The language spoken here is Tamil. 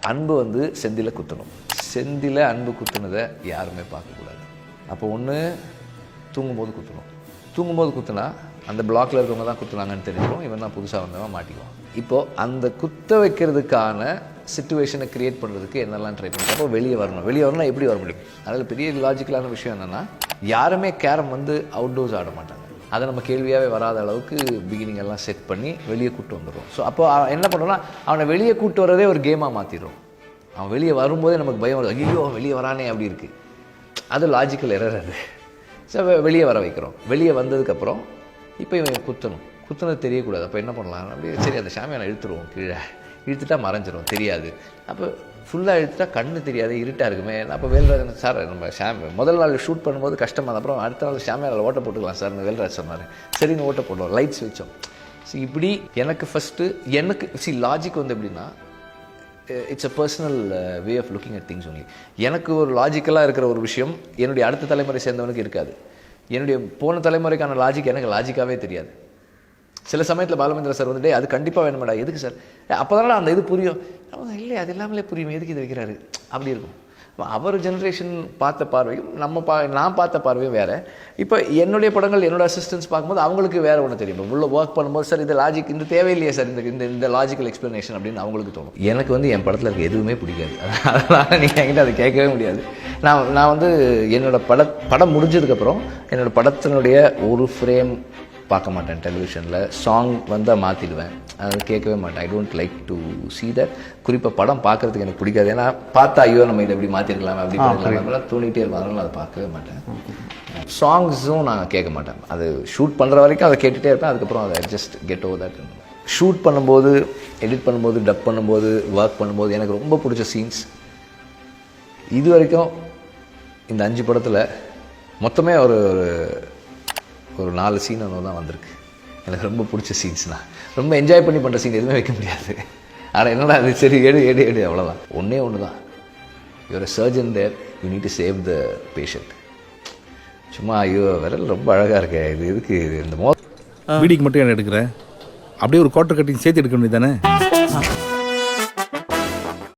அன்பு வந்து செந்தில குத்தணும். செந்தில அன்பு குத்துனதை யாருமே பார்க்கக்கூடாது. அப்போ ஒன்று தூங்கும்போது குத்தணும். தூங்கும்போது குத்துனா அந்த பிளாக்ல இருக்கவங்க தான் குத்துனாங்கன்னு தெரிஞ்சிடும். இவன் தான் புதுசாக வந்தவன் மாட்டிக்குவான். இப்போது அந்த குத்த வைக்கிறதுக்கான சிச்சுவேஷனை க்ரியேட் பண்ணுறதுக்கு என்னெல்லாம் ட்ரை பண்ணுறோம். அப்போ வெளியே வரணும் எப்படி வர முடியும்? அதில் பெரிய லாஜிக்கலான விஷயம் என்னென்னா, யாருமே கேரம் வந்து அவுட்டோர்ஸ் ஆட மாட்டாங்க. அதை நம்ம கேள்வியாகவே வராத அளவுக்கு பிகினிங் எல்லாம் செட் பண்ணி வெளியே கூப்பிட்டு வந்துடும். ஸோ அப்போ என்ன பண்ணுறோன்னா, அவனை வெளியே கூப்பிட்டு வரதே ஒரு கேமாக மாற்றிடுறோம். அவன் வெளியே வரும்போதே நமக்கு பயம் வருது, ஐயோ வெளியே வரானே அப்படி இருக்குது. அது லாஜிக்கல் எரர். அது ஸோ வெளியே வர வைக்கிறோம். வெளியே வந்ததுக்கப்புறம் இப்போ இவன் குத்துனது தெரியக்கூடாது. அப்போ என்ன பண்ணலாம், அப்படியே சரி அந்த ஷாமியானை இழுத்துருவோம், கீழே இழுத்துட்டா மறைஞ்சிரும், தெரியாது. அப்போ ஃபுல்லாக இழுத்துட்டா கண்ணு தெரியாது, இருட்டாக இருக்குமே. அப்போ வேல்ராஜ் சார் நம்ம முதல் நாள் ஷூட் பண்ணும்போது கஷ்டமாக, அப்புறம் அடுத்த நாள் ஷாமியானில் ஓட்ட போட்டுக்கலாம் சார்னு வேல்ராஜ் சொன்னார். சரின்னு ஓட்ட போட்டோம், லைட்ஸ் வச்சோம். ஸோ இப்படி எனக்கு லாஜிக் வந்து எப்படின்னா, it's a personal way of looking at things only. எனக்கு ஒரு லாஜிக்கலாக இருக்கிற ஒரு விஷயம் என்னுடைய அடுத்த தலைமுறை சேர்ந்தவனுக்கு இருக்காது. என்னுடைய போன தலைமுறைக்கான லாஜிக் எனக்கு லாஜிக்காகவே தெரியாது. சில சமயத்தில் பாலமேந்திர சார் வந்துட்டு அது கண்டிப்பாக வேணுமாடா, எதுக்கு சார், அப்போ தானே அந்த இது புரியும். இல்லை அது இல்லாமலே புரியும், எதுக்கு இது வைக்கிறாரு அப்படி இருக்கும். அவர் ஜென்ரேஷன் பார்த்த பார்வையும் நான் பார்த்த பார்வையும் வேறு. இப்போ என்னுடைய படங்கள் என்னோட அசிஸ்டன்ஸ் பார்க்கும்போது அவங்களுக்கு வேறு ஒன்று தெரியும். உள்ள ஒர்க் பண்ணும்போது சார் இது லாஜிக் இந்த தேவையில்லையே சார், இந்த லாஜிக்கல் எக்ஸ்ப்ளனேஷன் அப்படின்னு அவங்களுக்கு தோணும். எனக்கு வந்து என் படத்தில் இருக்க எதுவுமே பிடிக்காது. அதனால் நீங்கள் என்கிட்ட அதை கேட்கவே முடியாது. நான் வந்து என்னோட படம் முடிஞ்சதுக்கப்புறம் என்னோடய படத்தினுடைய ஒரு ஃப்ரேம் பார்க்க மாட்டேன். டெலிவிஷனில் சாங் வந்தால் மாற்றிடுவேன், அது கேட்கவே மாட்டேன். I don't like to see that. குறிப்பாக படம் பார்க்குறதுக்கு எனக்கு பிடிக்காது. ஏன்னா பார்த்தா ஐயோ நம்ம இதை எப்படி மாற்றிருக்கலாம் அப்படி பண்ணிக்கலாம் தோணிகிட்டே இருக்கும். அதனால் அதை பார்க்கவே மாட்டேன். சாங்ஸும் நான் கேட்க மாட்டேன். அது ஷூட் பண்ணுற வரைக்கும் அதை கேட்டுகிட்டே இருப்பேன். அதுக்கப்புறம் அதை just get over that. Shoot பண்ணும்போது, எடிட் பண்ணும்போது, டப் பண்ணும்போது, ஒர்க் பண்ணும்போது எனக்கு ரொம்ப பிடிச்ச சீன்ஸ் இது வரைக்கும் இந்த 5 படத்தில் மொத்தமே ஒரு 4 சீன் தான் வந்திருக்கு. எனக்கு ரொம்ப பிடிச்ச சீன்ஸ்னால் ரொம்ப என்ஜாய் பண்ணி பண்ணுற சீன் எதுவுமே வைக்க முடியாது. ஆனால் என்னடா அது சரி எடு அவ்வளோதான். ஒன்று தான், you're a surgeon there, you need to save the patient. சும்மா ஐயோ விரல் ரொம்ப அழகாக இருக்கு, இது எதுக்கு இந்த வீடியோக்கு மட்டும் என்ன எடுக்கிறேன், அப்படியே ஒரு குவார்டர் கட்டிங் சேர்த்து எடுக்க வேண்டியது தானே.